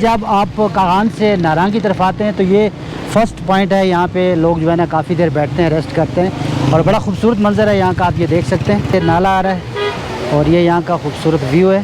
जब आप कागान से नारांग की तरफ आते हैं तो ये फर्स्ट पॉइंट है। यहाँ पे लोग जो है ना काफ़ी देर बैठते हैं, रेस्ट करते हैं और बड़ा खूबसूरत मंज़र है यहाँ का, आप ये देख सकते हैं। ये नाला आ रहा है और ये यहाँ का खूबसूरत व्यू है।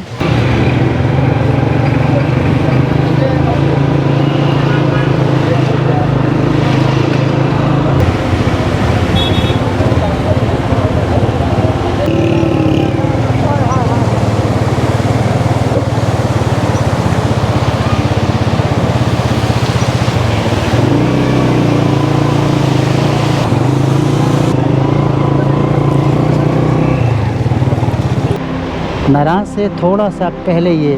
नारांग से थोड़ा सा पहले ये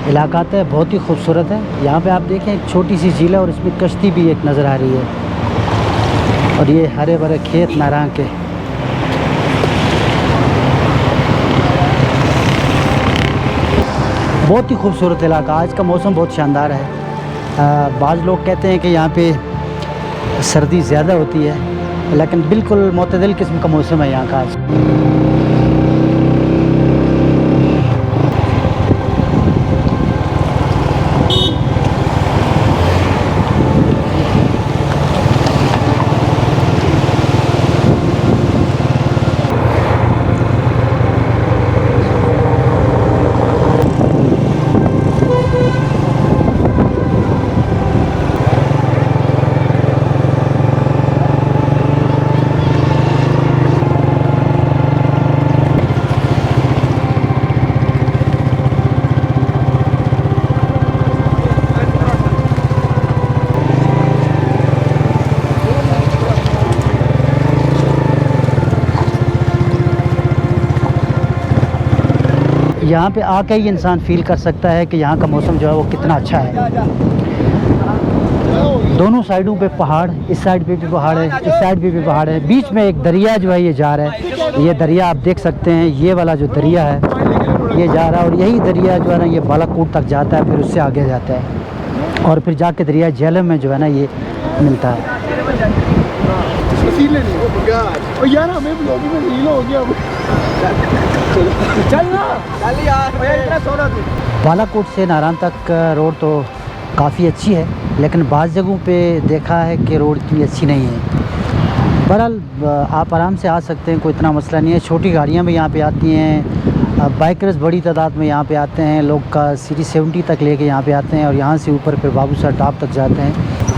इलाका आता है, बहुत ही खूबसूरत है। यहाँ पे आप देखें एक छोटी सी झील है और इसमें कश्ती भी एक नज़र आ रही है और ये हरे भरे खेत नारांग के। बहुत ही खूबसूरत इलाका। आज का मौसम बहुत शानदार है। बाज़ लोग कहते हैं कि यहाँ पे सर्दी ज़्यादा होती है, लेकिन बिल्कुल मुतदल किस्म का मौसम है यहाँ का आज। यहाँ पे आके ही इंसान फील कर सकता है कि यहाँ का मौसम जो है वो कितना अच्छा है। दोनों साइडों पे पहाड़, इस साइड पे भी पहाड़ है, इस साइड पे भी पहाड़ है। बीच में एक दरिया जो है ये जा रहा है। ये दरिया आप देख सकते हैं, ये वाला जो दरिया है ये जा रहा है और यही दरिया जो है ना ये बालाकोट तक जाता है, फिर उससे आगे जाता है और फिर जाके दरिया झेलम में जो है ना ये मिलता है। यार हमें ब्लॉगिंग में रील हो गया। चल ना, चल यार, इतना सोना तू। बालाकोट से नारांग तक रोड तो काफ़ी अच्छी है, लेकिन बाज़ जगहों पे देखा है कि रोड इतनी अच्छी नहीं है। बहरहाल आप आराम से आ सकते हैं, कोई इतना मसला नहीं है। छोटी गाड़ियाँ भी यहाँ पे आती हैं, बाइकर्स बड़ी तादाद में यहाँ पे आते हैं। लोग का सीढ़ी 70 तक लेके यहाँ पे आते हैं और यहाँ से ऊपर फिर बाबूसर टॉप तक जाते हैं।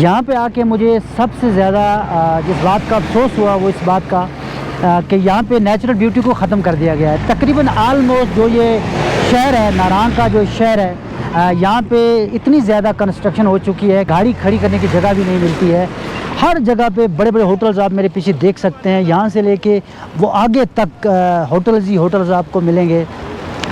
यहाँ पे आके मुझे सबसे ज़्यादा जिस बात का अफसोस हुआ वो इस बात का कि यहाँ पे नेचुरल ब्यूटी को ख़त्म कर दिया गया है। तकरीबन आलमोस्ट जो ये शहर है, नारांग का जो शहर है, यहाँ पे इतनी ज़्यादा कंस्ट्रक्शन हो चुकी है, गाड़ी खड़ी करने की जगह भी नहीं मिलती है। हर जगह पे बड़े बड़े होटल्स आप मेरे पीछे देख सकते हैं, यहाँ से लेके वो आगे तक होटल्स ही होटल्स आपको मिलेंगे।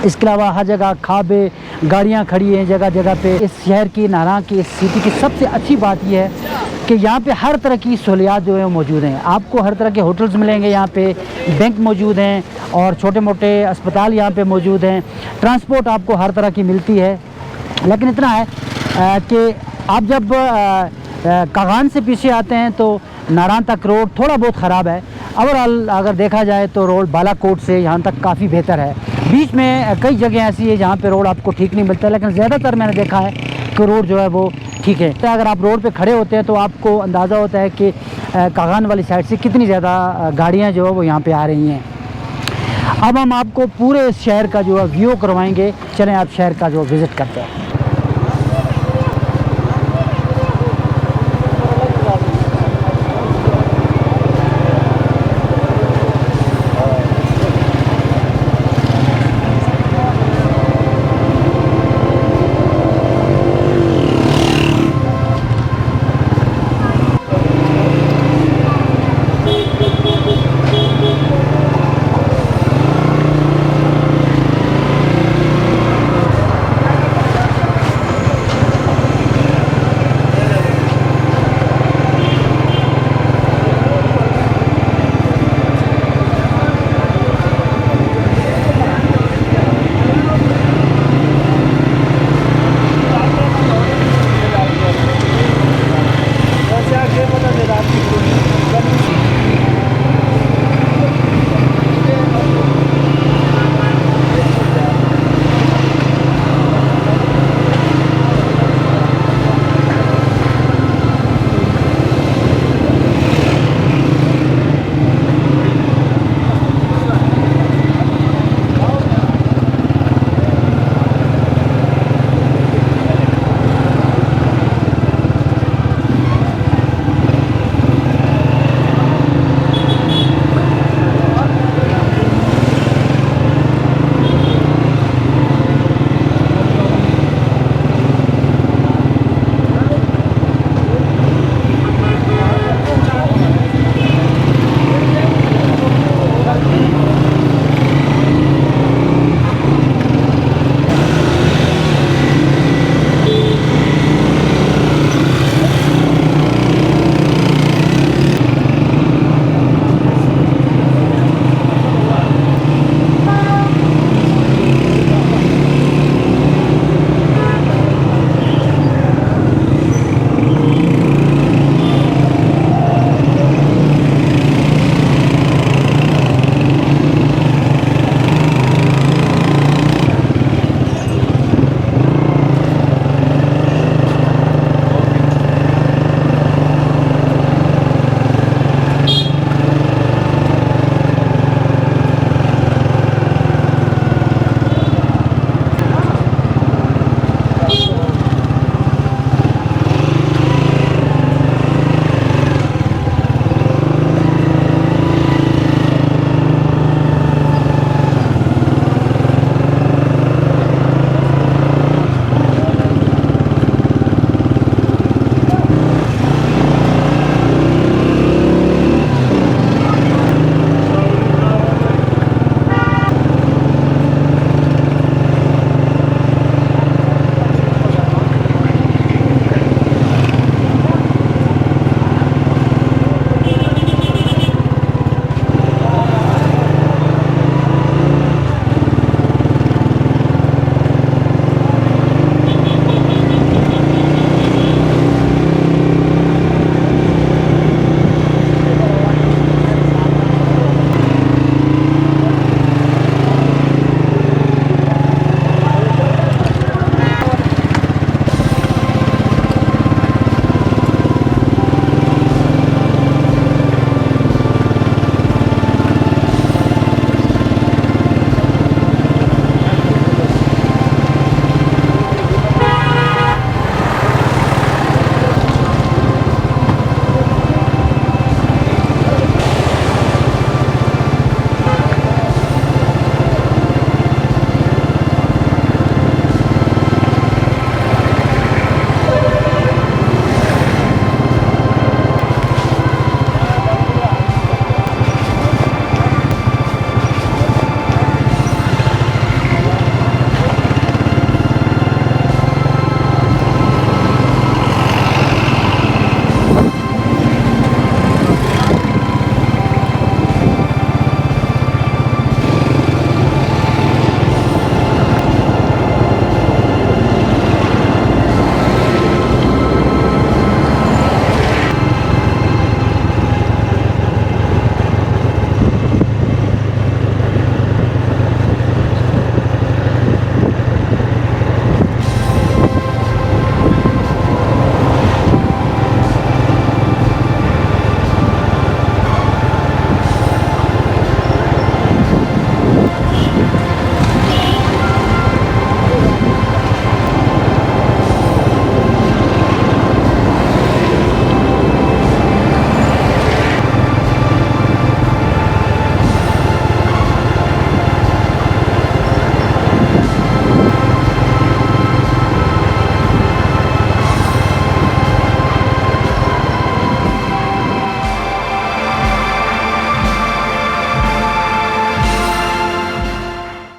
इसके अलावा हर जगह खाबे गाड़ियाँ खड़ी हैं जगह जगह पे। इस शहर की नाहरान की इस सिटी की सबसे अच्छी बात यह है कि यहाँ पे हर तरह की सहूलियात जो है मौजूद हैं। आपको हर तरह के होटल्स मिलेंगे यहाँ पे, बैंक मौजूद हैं और छोटे मोटे अस्पताल यहाँ पे मौजूद हैं। ट्रांसपोर्ट आपको हर तरह की मिलती है। लेकिन इतना है कि आप जब कागान से पीछे आते हैं तो नारान तक रोड थोड़ा बहुत ख़राब है। ओवरऑल अगर देखा जाए तो रोड बालाकोट से यहाँ तक काफ़ी बेहतर है। बीच में कई जगह ऐसी है जहाँ पे रोड आपको ठीक नहीं मिलता, लेकिन ज़्यादातर मैंने देखा है कि रोड जो है वो ठीक है। तो अगर आप रोड पे खड़े होते हैं तो आपको अंदाज़ा होता है कि कागान वाली साइड से कितनी ज़्यादा गाड़ियाँ जो है वो यहाँ पे आ रही हैं। अब हम आपको पूरे शहर का जो है व्यू करवाएंगे। चलें आप शहर का जो विज़िट करते हैं।